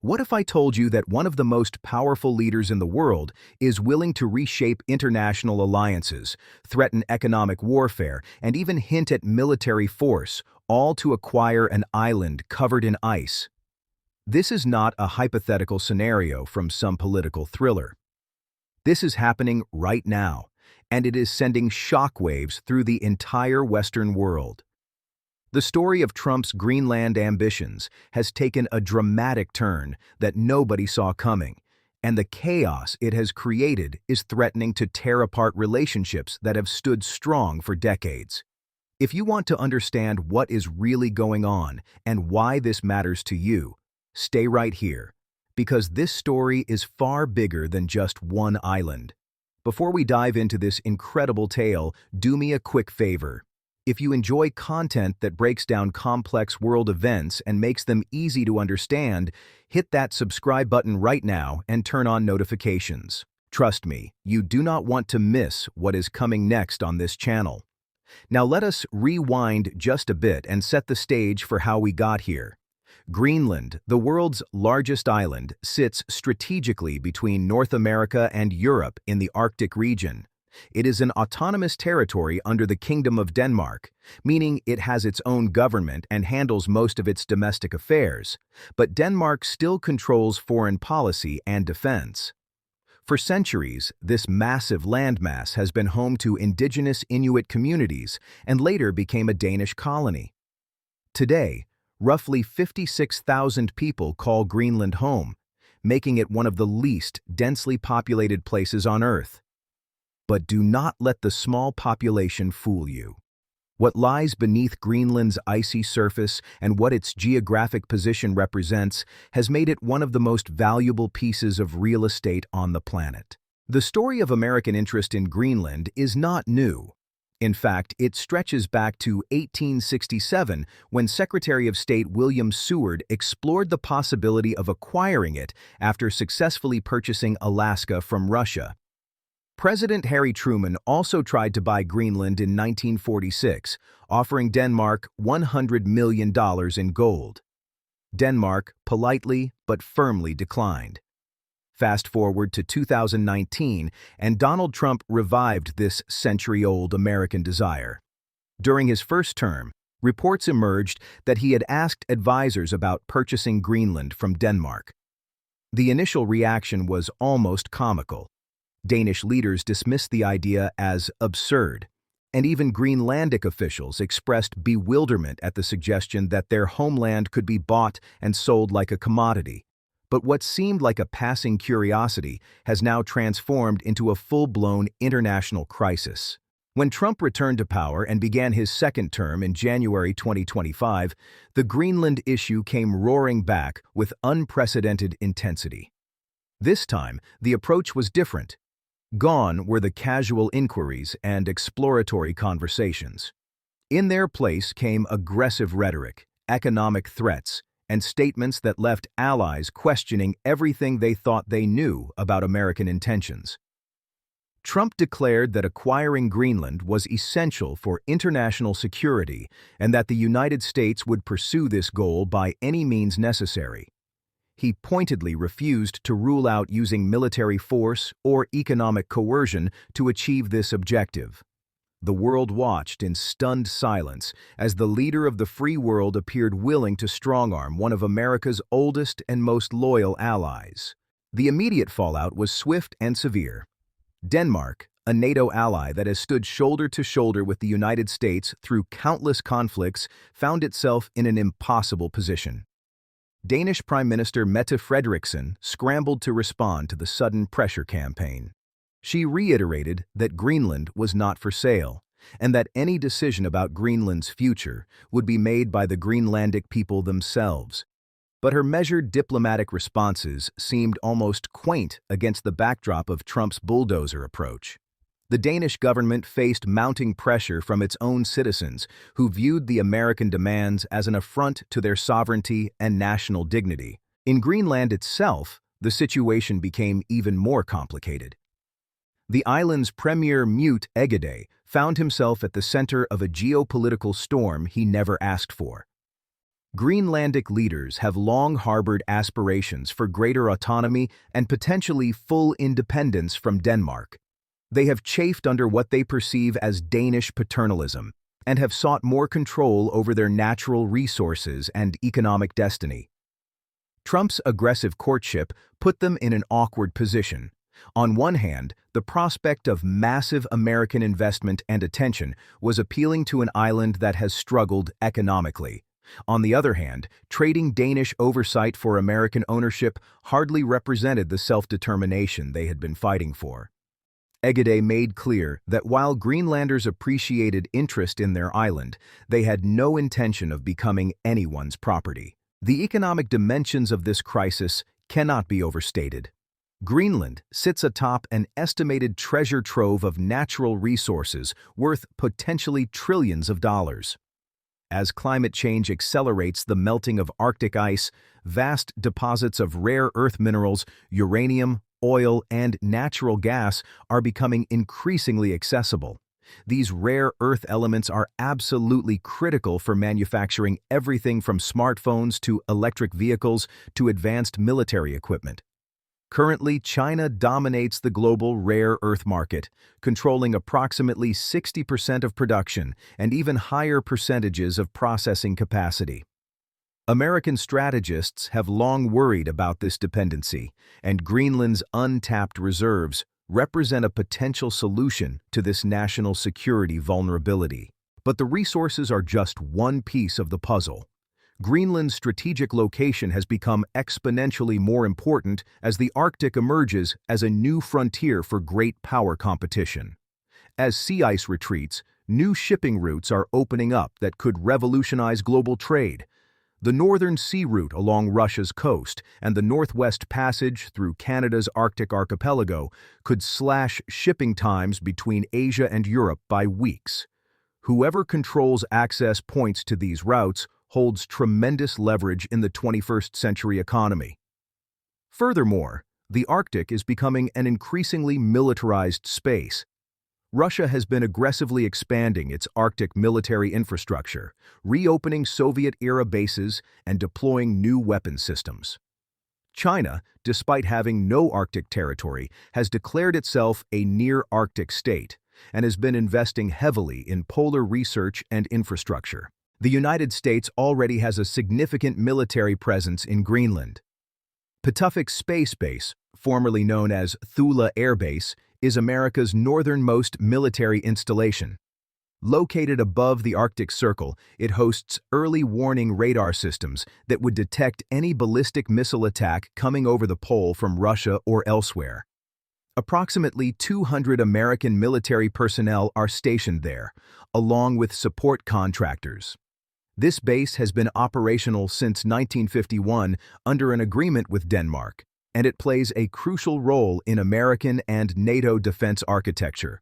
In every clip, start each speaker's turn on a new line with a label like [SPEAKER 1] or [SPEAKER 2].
[SPEAKER 1] What if I told you that one of the most powerful leaders in the world is willing to reshape international alliances, threaten economic warfare, and even hint at military force, all to acquire an island covered in ice? This is not a hypothetical scenario from some political thriller. This is happening right now, and it is sending shockwaves through the entire Western world. The story of Trump's Greenland ambitions has taken a dramatic turn that nobody saw coming, and the chaos it has created is threatening to tear apart relationships that have stood strong for decades. If you want to understand what is really going on and why this matters to you, stay right here, because this story is far bigger than just one island. Before we dive into this incredible tale, do me a quick favor. If you enjoy content that breaks down complex world events and makes them easy to understand, hit that subscribe button right now and turn on notifications. Trust me, you do not want to miss what is coming next on this channel. Now let us rewind just a bit and set the stage for how we got here. Greenland, the world's largest island, sits strategically between North America and Europe in the Arctic region. It is an autonomous territory under the Kingdom of Denmark, meaning it has its own government and handles most of its domestic affairs, but Denmark still controls foreign policy and defense. For centuries, this massive landmass has been home to indigenous Inuit communities and later became a Danish colony. Today, roughly 56,000 people call Greenland home, making it one of the least densely populated places on Earth. But do not let the small population fool you. What lies beneath Greenland's icy surface and what its geographic position represents has made it one of the most valuable pieces of real estate on the planet. The story of American interest in Greenland is not new. In fact, it stretches back to 1867 when Secretary of State William Seward explored the possibility of acquiring it after successfully purchasing Alaska from Russia. President Harry Truman also tried to buy Greenland in 1946, offering Denmark $100 million in gold. Denmark politely but firmly declined. Fast forward to 2019, and Donald Trump revived this century-old American desire. During his first term, reports emerged that he had asked advisors about purchasing Greenland from Denmark. The initial reaction was almost comical. Danish leaders dismissed the idea as absurd, and even Greenlandic officials expressed bewilderment at the suggestion that their homeland could be bought and sold like a commodity. But what seemed like a passing curiosity has now transformed into a full-blown international crisis. When Trump returned to power and began his second term in January 2025, the Greenland issue came roaring back with unprecedented intensity. This time, the approach was different. Gone were the casual inquiries and exploratory conversations. In their place came aggressive rhetoric, economic threats, and statements that left allies questioning everything they thought they knew about American intentions. Trump declared that acquiring Greenland was essential for international security and that the United States would pursue this goal by any means necessary. He pointedly refused to rule out using military force or economic coercion to achieve this objective. The world watched in stunned silence as the leader of the free world appeared willing to strong-arm one of America's oldest and most loyal allies. The immediate fallout was swift and severe. Denmark, a NATO ally that has stood shoulder to shoulder with the United States through countless conflicts, found itself in an impossible position. Danish Prime Minister Mette Frederiksen scrambled to respond to the sudden pressure campaign. She reiterated that Greenland was not for sale, and that any decision about Greenland's future would be made by the Greenlandic people themselves. But her measured diplomatic responses seemed almost quaint against the backdrop of Trump's bulldozer approach. The Danish government faced mounting pressure from its own citizens, who viewed the American demands as an affront to their sovereignty and national dignity. In Greenland itself, the situation became even more complicated. The island's premier Mute Egede found himself at the center of a geopolitical storm he never asked for. Greenlandic leaders have long harbored aspirations for greater autonomy and potentially full independence from Denmark. They have chafed under what they perceive as Danish paternalism and have sought more control over their natural resources and economic destiny. Trump's aggressive courtship put them in an awkward position. On one hand, the prospect of massive American investment and attention was appealing to an island that has struggled economically. On the other hand, trading Danish oversight for American ownership hardly represented the self-determination they had been fighting for. Egede made clear that while Greenlanders appreciated interest in their island, they had no intention of becoming anyone's property. The economic dimensions of this crisis cannot be overstated. Greenland sits atop an estimated treasure trove of natural resources worth potentially trillions of dollars. As climate change accelerates the melting of Arctic ice, vast deposits of rare earth minerals, uranium, oil, and natural gas are becoming increasingly accessible. These rare earth elements are absolutely critical for manufacturing everything from smartphones to electric vehicles to advanced military equipment. Currently, China dominates the global rare earth market, controlling approximately 60% of production and even higher percentages of processing capacity. American strategists have long worried about this dependency, and Greenland's untapped reserves represent a potential solution to this national security vulnerability. But the resources are just one piece of the puzzle. Greenland's strategic location has become exponentially more important as the Arctic emerges as a new frontier for great power competition. As sea ice retreats, new shipping routes are opening up that could revolutionize global trade. The Northern Sea Route along Russia's coast and the Northwest Passage through Canada's Arctic archipelago could slash shipping times between Asia and Europe by weeks. Whoever controls access points to these routes holds tremendous leverage in the 21st century economy. Furthermore, the Arctic is becoming an increasingly militarized space. Russia has been aggressively expanding its Arctic military infrastructure, reopening Soviet-era bases and deploying new weapon systems. China, despite having no Arctic territory, has declared itself a near-Arctic state and has been investing heavily in polar research and infrastructure. The United States already has a significant military presence in Greenland. Patuxent Space Base, formerly known as Thule Air Base, is America's northernmost military installation. Located above the Arctic Circle, it hosts early warning radar systems that would detect any ballistic missile attack coming over the pole from Russia or elsewhere. Approximately 200 American military personnel are stationed there, along with support contractors. This base has been operational since 1951 under an agreement with Denmark, and it plays a crucial role in American and NATO defense architecture.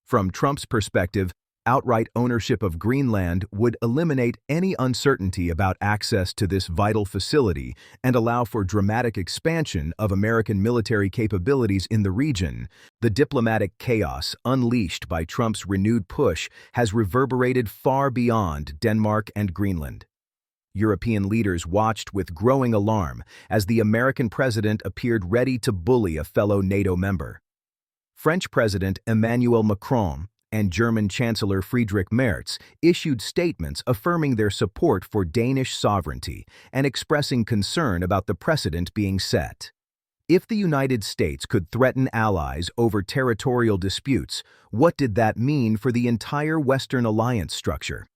[SPEAKER 1] From Trump's perspective, outright ownership of Greenland would eliminate any uncertainty about access to this vital facility and allow for dramatic expansion of American military capabilities in the region. The diplomatic chaos unleashed by Trump's renewed push has reverberated far beyond Denmark and Greenland. European leaders watched with growing alarm as the American president appeared ready to bully a fellow NATO member. French President Emmanuel Macron and German Chancellor Friedrich Merz issued statements affirming their support for Danish sovereignty and expressing concern about the precedent being set. If the United States could threaten allies over territorial disputes, what did that mean for the entire Western alliance structure?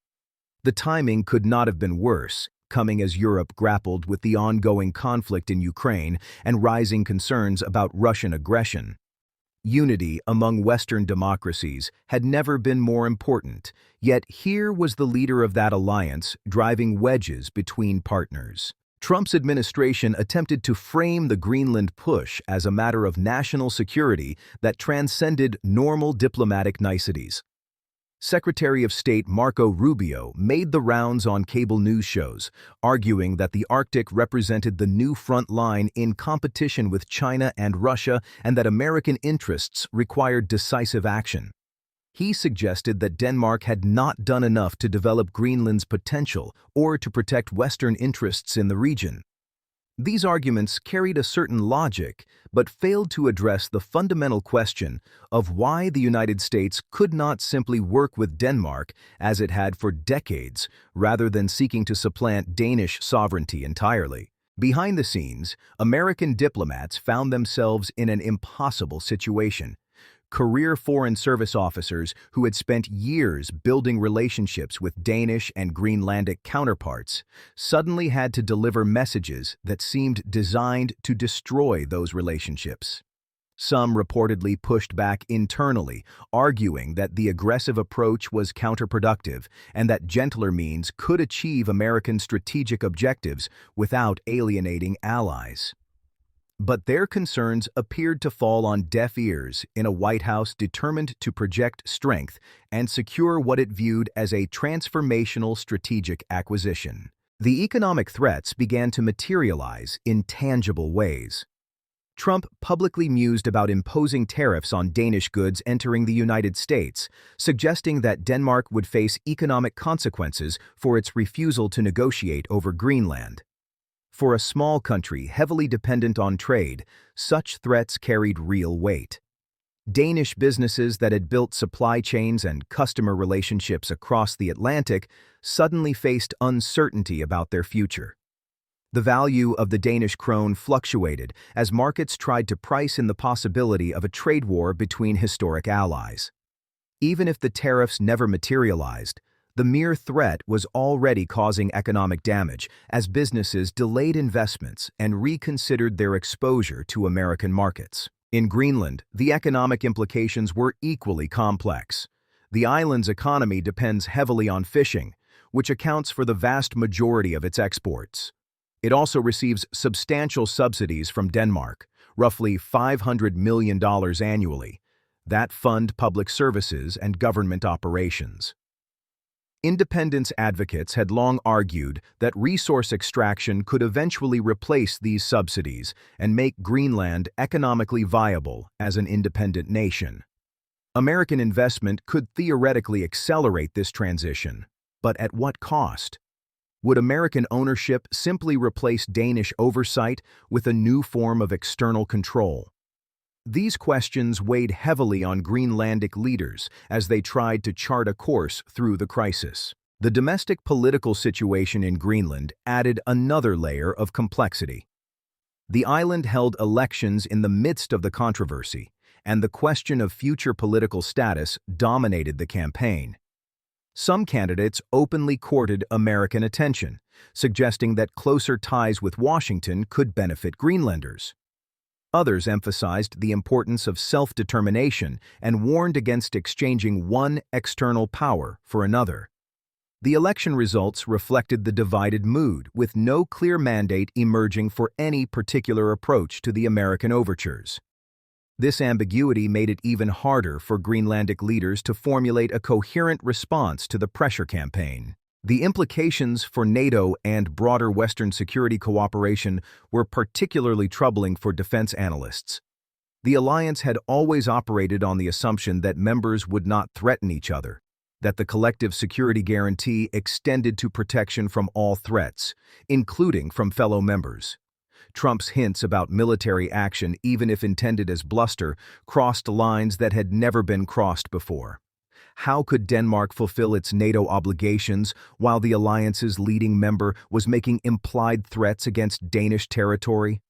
[SPEAKER 1] The timing could not have been worse, coming as Europe grappled with the ongoing conflict in Ukraine and rising concerns about Russian aggression. Unity among Western democracies had never been more important, yet here was the leader of that alliance driving wedges between partners. Trump's administration attempted to frame the Greenland push as a matter of national security that transcended normal diplomatic niceties. Secretary of State Marco Rubio made the rounds on cable news shows, arguing that the Arctic represented the new front line in competition with China and Russia and that American interests required decisive action. He suggested that Denmark had not done enough to develop Greenland's potential or to protect Western interests in the region. These arguments carried a certain logic, but failed to address the fundamental question of why the United States could not simply work with Denmark as it had for decades, rather than seeking to supplant Danish sovereignty entirely. Behind the scenes, American diplomats found themselves in an impossible situation. Career Foreign Service officers who had spent years building relationships with Danish and Greenlandic counterparts suddenly had to deliver messages that seemed designed to destroy those relationships. Some reportedly pushed back internally, arguing that the aggressive approach was counterproductive and that gentler means could achieve American strategic objectives without alienating allies. But their concerns appeared to fall on deaf ears in a White House determined to project strength and secure what it viewed as a transformational strategic acquisition. The economic threats began to materialize in tangible ways. Trump publicly mused about imposing tariffs on Danish goods entering the United States, suggesting that Denmark would face economic consequences for its refusal to negotiate over Greenland. For a small country heavily dependent on trade, such threats carried real weight. Danish businesses that had built supply chains and customer relationships across the Atlantic suddenly faced uncertainty about their future. The value of the Danish krone fluctuated as markets tried to price in the possibility of a trade war between historic allies. Even if the tariffs never materialized, the mere threat was already causing economic damage as businesses delayed investments and reconsidered their exposure to American markets. In Greenland, the economic implications were equally complex. The island's economy depends heavily on fishing, which accounts for the vast majority of its exports. It also receives substantial subsidies from Denmark, roughly $500 million annually, that fund public services and government operations. Independence advocates had long argued that resource extraction could eventually replace these subsidies and make Greenland economically viable as an independent nation. American investment could theoretically accelerate this transition, but at what cost? Would American ownership simply replace Danish oversight with a new form of external control? These questions weighed heavily on Greenlandic leaders as they tried to chart a course through the crisis. The domestic political situation in Greenland added another layer of complexity. The island held elections in the midst of the controversy, and the question of future political status dominated the campaign. Some candidates openly courted American attention, suggesting that closer ties with Washington could benefit Greenlanders. Others emphasized the importance of self-determination and warned against exchanging one external power for another. The election results reflected the divided mood, with no clear mandate emerging for any particular approach to the American overtures. This ambiguity made it even harder for Greenlandic leaders to formulate a coherent response to the pressure campaign. The implications for NATO and broader Western security cooperation were particularly troubling for defense analysts. The alliance had always operated on the assumption that members would not threaten each other, that the collective security guarantee extended to protection from all threats, including from fellow members. Trump's hints about military action, even if intended as bluster, crossed lines that had never been crossed before. How could Denmark fulfill its NATO obligations while the alliance's leading member was making implied threats against Danish territory?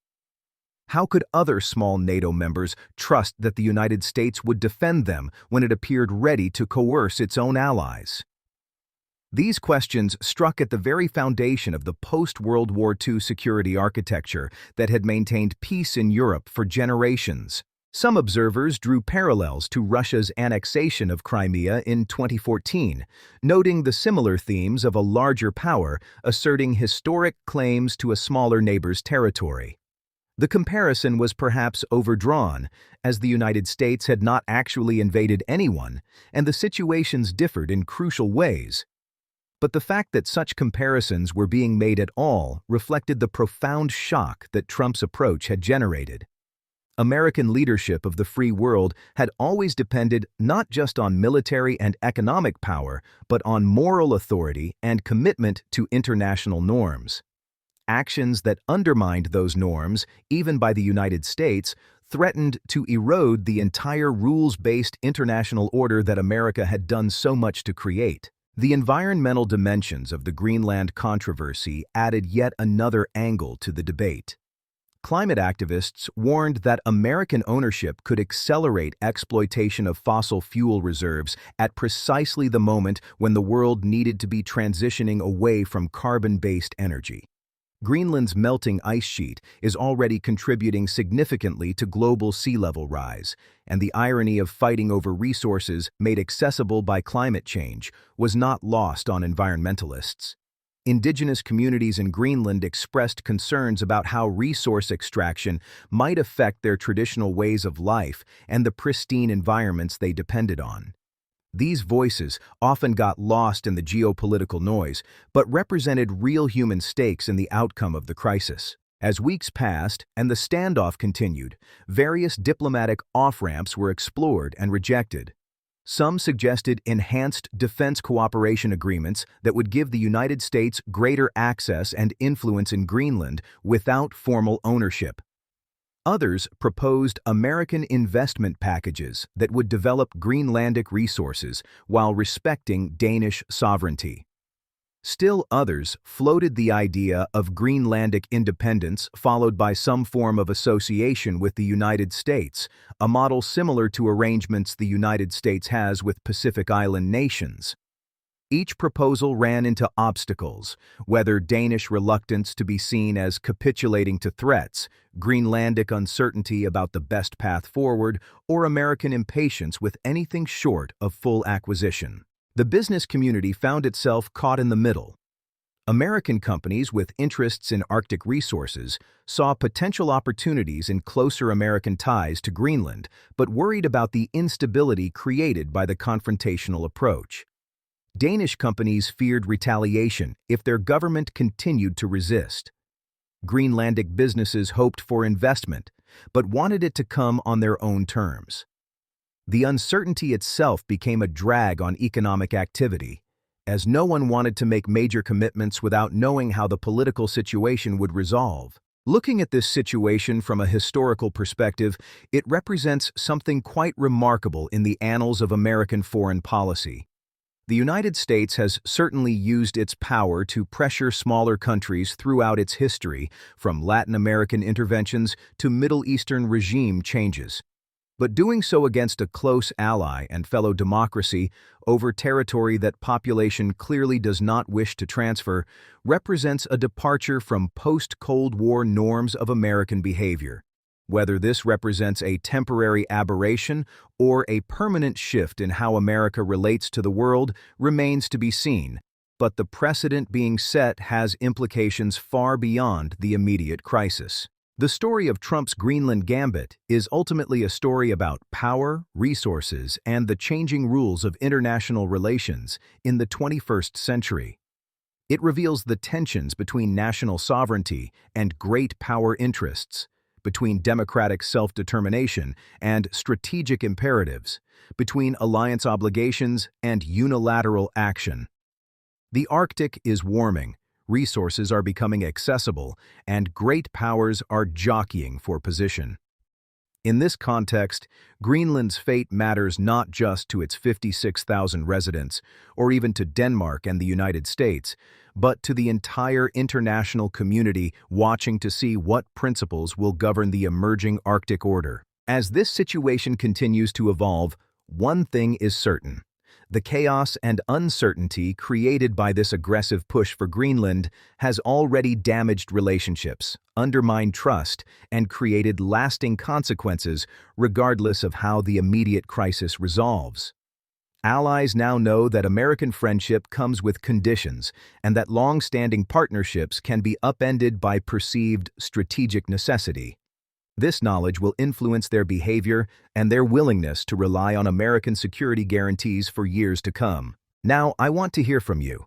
[SPEAKER 1] How could other small NATO members trust that the United States would defend them when it appeared ready to coerce its own allies? These questions struck at the very foundation of the post-World War II security architecture that had maintained peace in Europe for generations. Some observers drew parallels to Russia's annexation of Crimea in 2014, noting the similar themes of a larger power asserting historic claims to a smaller neighbor's territory. The comparison was perhaps overdrawn, as the United States had not actually invaded anyone, and the situations differed in crucial ways. But the fact that such comparisons were being made at all reflected the profound shock that Trump's approach had generated. American leadership of the free world had always depended not just on military and economic power, but on moral authority and commitment to international norms. Actions that undermined those norms, even by the United States, threatened to erode the entire rules-based international order that America had done so much to create. The environmental dimensions of the Greenland controversy added yet another angle to the debate. Climate activists warned that American ownership could accelerate exploitation of fossil fuel reserves at precisely the moment when the world needed to be transitioning away from carbon-based energy. Greenland's melting ice sheet is already contributing significantly to global sea level rise, and the irony of fighting over resources made accessible by climate change was not lost on environmentalists. Indigenous communities in Greenland expressed concerns about how resource extraction might affect their traditional ways of life and the pristine environments they depended on. These voices often got lost in the geopolitical noise, but represented real human stakes in the outcome of the crisis. As weeks passed and the standoff continued, various diplomatic off-ramps were explored and rejected. Some suggested enhanced defense cooperation agreements that would give the United States greater access and influence in Greenland without formal ownership. Others proposed American investment packages that would develop Greenlandic resources while respecting Danish sovereignty. Still others floated the idea of Greenlandic independence followed by some form of association with the United States, a model similar to arrangements the United States has with Pacific Island nations. Each proposal ran into obstacles, whether Danish reluctance to be seen as capitulating to threats, Greenlandic uncertainty about the best path forward, or American impatience with anything short of full acquisition. The business community found itself caught in the middle. American companies with interests in Arctic resources saw potential opportunities in closer American ties to Greenland, but worried about the instability created by the confrontational approach. Danish companies feared retaliation if their government continued to resist. Greenlandic businesses hoped for investment, but wanted it to come on their own terms. The uncertainty itself became a drag on economic activity, as no one wanted to make major commitments without knowing how the political situation would resolve. Looking at this situation from a historical perspective, it represents something quite remarkable in the annals of American foreign policy. The United States has certainly used its power to pressure smaller countries throughout its history, from Latin American interventions to Middle Eastern regime changes. But doing so against a close ally and fellow democracy over territory that population clearly does not wish to transfer represents a departure from post-Cold War norms of American behavior. Whether this represents a temporary aberration or a permanent shift in how America relates to the world remains to be seen, but the precedent being set has implications far beyond the immediate crisis. The story of Trump's Greenland gambit is ultimately a story about power, resources, and the changing rules of international relations in the 21st century. It reveals the tensions between national sovereignty and great power interests, between democratic self-determination and strategic imperatives, between alliance obligations and unilateral action. The Arctic is warming. Resources are becoming accessible, and great powers are jockeying for position. In this context, Greenland's fate matters not just to its 56,000 residents, or even to Denmark and the United States, but to the entire international community watching to see what principles will govern the emerging Arctic order. As this situation continues to evolve, one thing is certain. The chaos and uncertainty created by this aggressive push for Greenland has already damaged relationships, undermined trust, and created lasting consequences regardless of how the immediate crisis resolves. Allies now know that American friendship comes with conditions and that long-standing partnerships can be upended by perceived strategic necessity. This knowledge will influence their behavior and their willingness to rely on American security guarantees for years to come. Now, I want to hear from you.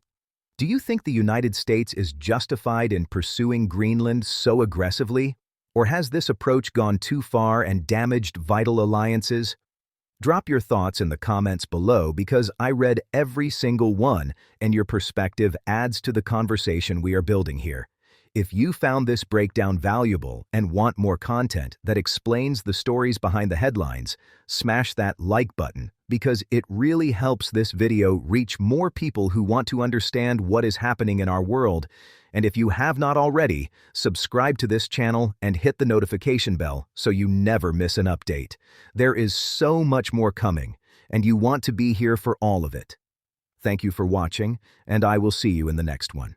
[SPEAKER 1] Do you think the United States is justified in pursuing Greenland so aggressively? Or has this approach gone too far and damaged vital alliances? Drop your thoughts in the comments below because I read every single one and your perspective adds to the conversation we are building here. If you found this breakdown valuable and want more content that explains the stories behind the headlines, smash that like button because it really helps this video reach more people who want to understand what is happening in our world. And if you have not already, subscribe to this channel and hit the notification bell so you never miss an update. There is so much more coming, and you want to be here for all of it. Thank you for watching, and I will see you in the next one.